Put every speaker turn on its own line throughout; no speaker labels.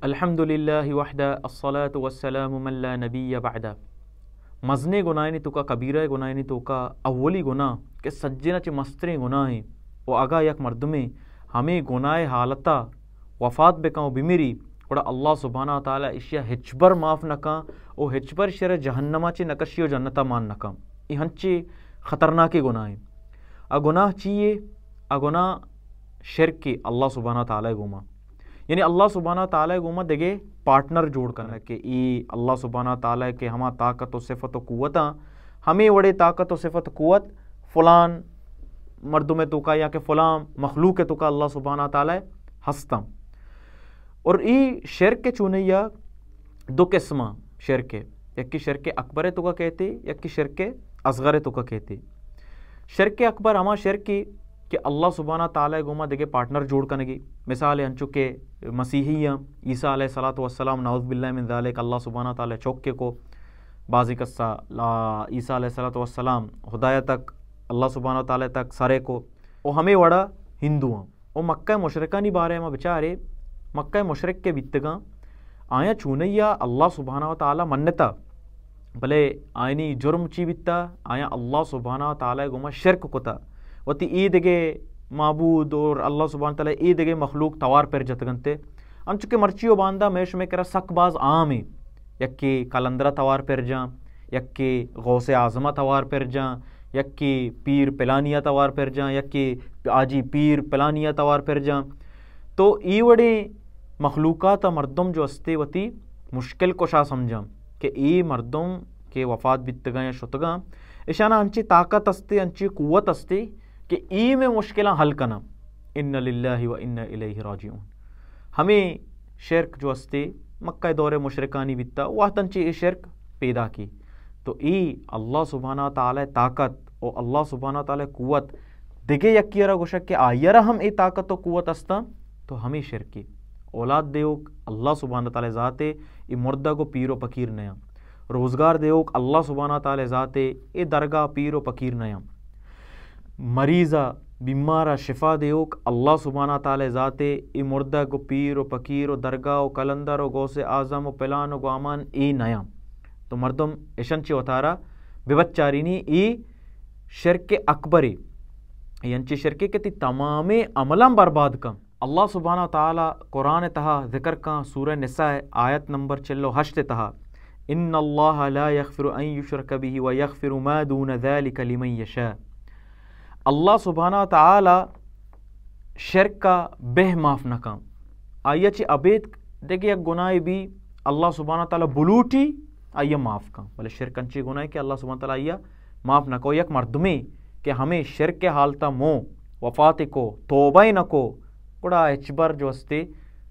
अल्हम्दुलिल्लाहि वहदा अस्सलातु वस्सलामु मन ला नबिय्य बअदा। मजने गुनाहनी तुका कबीरा गुनाहनी तुका अव्वली गुनाह के सज्जना चे मस्तरे गुनाह ओ आगा यक मर्दमे हमें गुनाह हालता वफात बेका बिमिरी और अल्लाह सुब्हाना ताला इशिया हेचबर माफ नका ओ हेचबर शर जहन्नमा चे नकशियो जन्नता मान नका ई हंचे खतरनाक गुनाह आ गुनाह चाहिए आ गुनाह शिरक अल्लाह सुब्हाना ताला गुमा यानी अल्लाह सुब्हाना ताला गुमा देगे पार्टनर जोड़ कर के ई अल्लाह सुब्हाना ताला के हमा ताकत और सिफत और कुव्वत हमें वड़े ताकत और सिफत कुव्वत फलान मर्दुम तुका या के फलां मखलूक तुका अल्लाह सुब्हाना ताला हस्ता और ई शिरक के चुनैया दो किस्मा शिरक एक की शिरक अकबर तुका कहते एक की शिरक असगर तुका कहते। शिरक अकबर हमा शिरक कि अल्लाह सुब्हाना ताला गुमा देगे पार्टनर जोड़ कनेगी मिसाल अंचु के मसीहिया ईसा अलैहिस्सलातु वस्सलाम नाउज़ बिल्लाहि मिन ज़ालिक अल्लाह सुब्हाना ताला चौके को बाजी कस्सा ईसा अलैहिस्सलातु वस्सलाम हुदायत तक अल्लाह सुब्हाना ताला तक सारे को ओ हमें वड़ा हिंदू ओ मक्का मुशरिकानी बारे में बेचारे मक्का मुशरिक के बित्तगा आया चूनैया अल्लाह सुब्हाना ताला मन्नता भले आयनी जुर्म ची बित्ता आया अल्लाह सुब्हाना ताला गुमा शिरक कोता वती ईद के माबूद और अल्लाह सुब्हाना ताला ईद के मखलूक तवार पर जतगंते अंचुके मर्चियो बांदा मैश में करा सकबाज आम है यक्की कलंदरा तवार पर जा यक्की गौसे आजमा तवार पर जा यक्की पीर पिलानिया तवार पर जा यक्की आजी पीर पिलानिया तवार पर जा तो ई वड़े मखलूकात मर्दम जो अस्ते वती मुश्किल कोशा समझा कि ई मर्दम के वफात बितगा या शुतगा इशाना अंची ताकत अस्ते अंची कुव्वत अस्ते कि ई में मुश्किलां हल कना इन्ना लिल्लाहि व इन्ना इलैहि राजिऊन। हमें शिरक जो अस्ते मक्का दौरे मुशरिकानी बित्ता वह तंची ई शिरक पैदा की तो ई अल्लाह सुब्हाना ताला ताकत और अल्लाह सुब्हाना ताला कुव्वत दिगे यक्कीरा गोशक के आयरा हम ए ताकत और कुव्वत अस्ता तो हमें शिरकी औलाद देओक अल्लाह सुब्हाना ताला ज़ाते ई मुर्दा को पीरो फकीर नया रोज़गार देओक अल्लाह सुब्हाना ताला ज़ाते ए दरगाह पीरो फकीर नया मरीज़ा बीमारा शिफा देओक अल्लाह सुब्हाना ताला ज़ाते ए मुर्दा को पीरो फकीर दरगाह कलंदर गौसे आज़म पिलान गामान ए नया तो मर्दम यशंची वतारा बेबच्चारिनी ई शिरक अकबरी यंची शिरक के तमाम अमलम बर्बाद का अल्लाह सुब्हाना ताला कुरान तहा ज़िक्र का सूरह निसा आयत नंबर 8 तहा इन्नल्लाह ला यग़फ़िरु अन युशरक बिही व यग़फ़िरु मा दून ज़ालिका लिमन यशा। अल्लाह सुब्हाना ताला शिरक का बेह माफ न का आया ची अबेद देखिए एक गुनाह भी अल्लाह सुब्हाना ताला बुलूटी आया माफ का बोले शिरक अंची गुनाह के अल्लाह सुब्हाना ताला आया माफ न को एक मर्दमे कि हमें शिरक के हालता मो वफात को तौबा न को कुड़ा एचबर जो अस्ते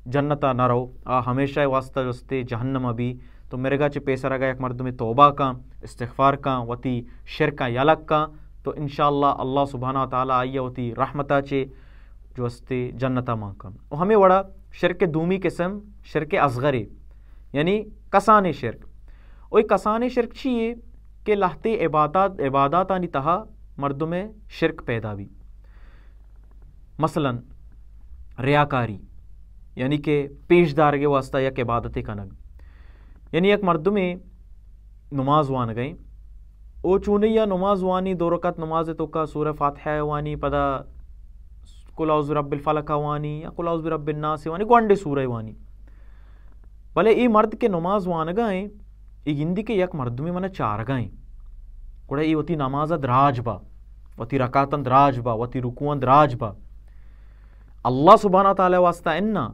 जन्नता न रहो आ हमेशा वास्ता जो अस्ते जहन्नम अभी तो मेरे गा चे पैसा रगा एक मर्द में तौबा का इस्तिग़फ़ार का वती शिरक का यालक का तो इंशाअल्लाह अल्लाह सुब्हाना ताला आइया वती रहमता चे जो अस्ते जन्नता माँ का और हमें वड़ा शिरक दूमी किस्म शिरक असगरे यानी कसाने शिरक और कसाने शिरक चाहिए कि लहते इबादत आनी तहा मर्दों में शिरक पैदा भी मसलन रियाकारी यानी कि पेशदार के वास्ता या के इबादत कनग यानी एक मर्द में नमाज वान गई ओ चूने या नमाज वानी दो रकात नमाज तो का सूरह फातिहा वानी पदा कुल औज़ु बिरब्बिल फलक वानी या कुल औज़ु बिरब्बिन नास वानी गोंडे सूरह वानी भले ई मर्द के नमाज वान गए ई गिंदी के एक मर्द में मने 4 गए कुड़ा ई वती नमाज द्राज बा वती रकातन द्राज बा वती रुकुअन द्राज बा अल्लाह सुब्हाना ताला वास्ता इन्ना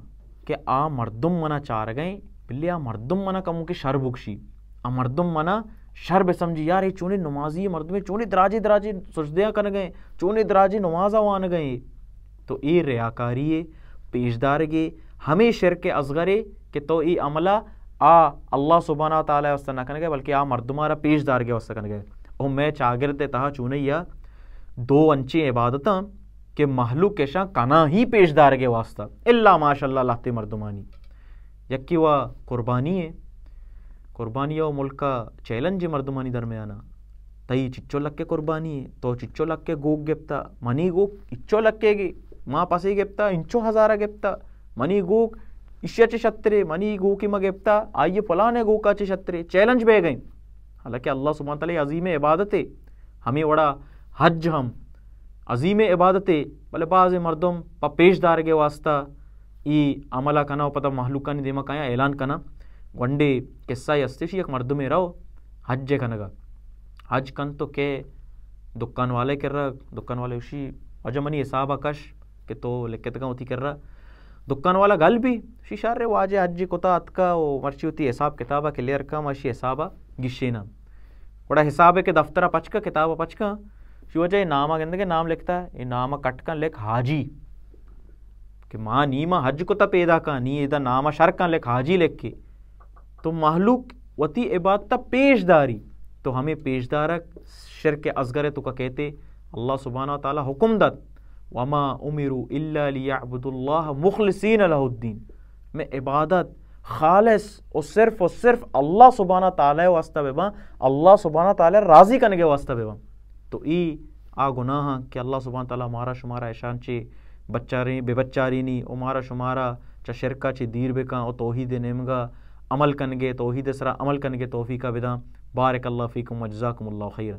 कि आ मर्दुम मना 4 गए बिल्ली आ मर्दुम मना कमु के शर बुक्शी आ मर्दुम मना शर बे समझी यार ये चूने नमाजी मर्द में चूने दराजी दराजी सुजदियाँ कर गए चूने दराजी नमाजा वान गए तो ये रियाकारी पेशदार गे हमें शिरक असगरे कि तो ये अमला आ अल्लाह सुब्हाना ताला वास्ता न कर गए बल्कि आ मर्दुमारा पेशदार के वास्ता कर गए और मैं चागिरते तहा चूने या 2 अंची इबादत के महलूक के शाह कना ही पेशदार के वास्ता इल्ला माशाल्लाह लाते मर्दुमानी यक्की वा कुर्बानी है कुर्बानी और मुल्क का चैलेंज मर्दुमानी दरमियाना तई चिच्चो लक्के कुर्बानी है तो चिच्चो लक्के गोग गेप्ता मनी गोग इच्चो लक्केगी माँ पासे गेप्ता इंचो हजारा गेप्ता मनी गोग اشیا چے شترے منی گو کی مگیبتا آئیے فلانے گو کا چے شترے چیلنج بے گئیں. حالانکہ اللہ سبحانہ تعالیٰ عظیم عبادت ہے ہمیں وڑا حج ہم عظیم عبادت ہے بلے بعض مردم پا پیش دار کے واسطہ ای عملہ کنا و پتہ محلوکہ نے دیما کایا اعلان کنا ونڈے قصہ یستشی ایک مردم رہو حج کنگا حج کن تو کہ دکان والے کر رہا دکان والے اسی وجہ منی حسابہ کش کہ تو لکھت گا ہوتی کر رہا دکان والا گل بھی شیشار رہے واجہ حج کتا اتکا و مرچی ہوتی حساب کتابہ کے لیر کا مرچی حسابہ گشینا وڑا حساب ہے کہ دفترہ پچکا کتابہ پچکا شی وجہ یہ نامہ گندگے نام لکھتا ہے یہ نامہ کٹکن لکھ حاجی کہ ماں نیمہ حج کتا پیدا کا نی ایدہ نامہ شرکن لکھ حاجی لکھ کے تو محلوق وتی عبادتہ پیش داری تو ہمیں پیش دارک شرک اصغر تو کا کہتے اللہ سبحانہ وتعالی حکم دت وما امروا الا لیعبدوا اللہ مخلصین لہ الدین میں عبادت خالص اور صرف اللہ سبحانہ تعالی واسطہ بے اللہ سبحانہ تعالی راضی کرنے کے واسطہ بے تو ای آ گناہ کہ اللہ سبحانہ تعالی مارا شمارا احسان چے بچاری بے بچاری نی او مارا شمارا چا شرکا چے دیر بے کان او توحید نمگا عمل کنگے توحید سرا عمل کنگے توفیقہ بدا بارک اللہ فیکم و جزاکم اللہ خیرا.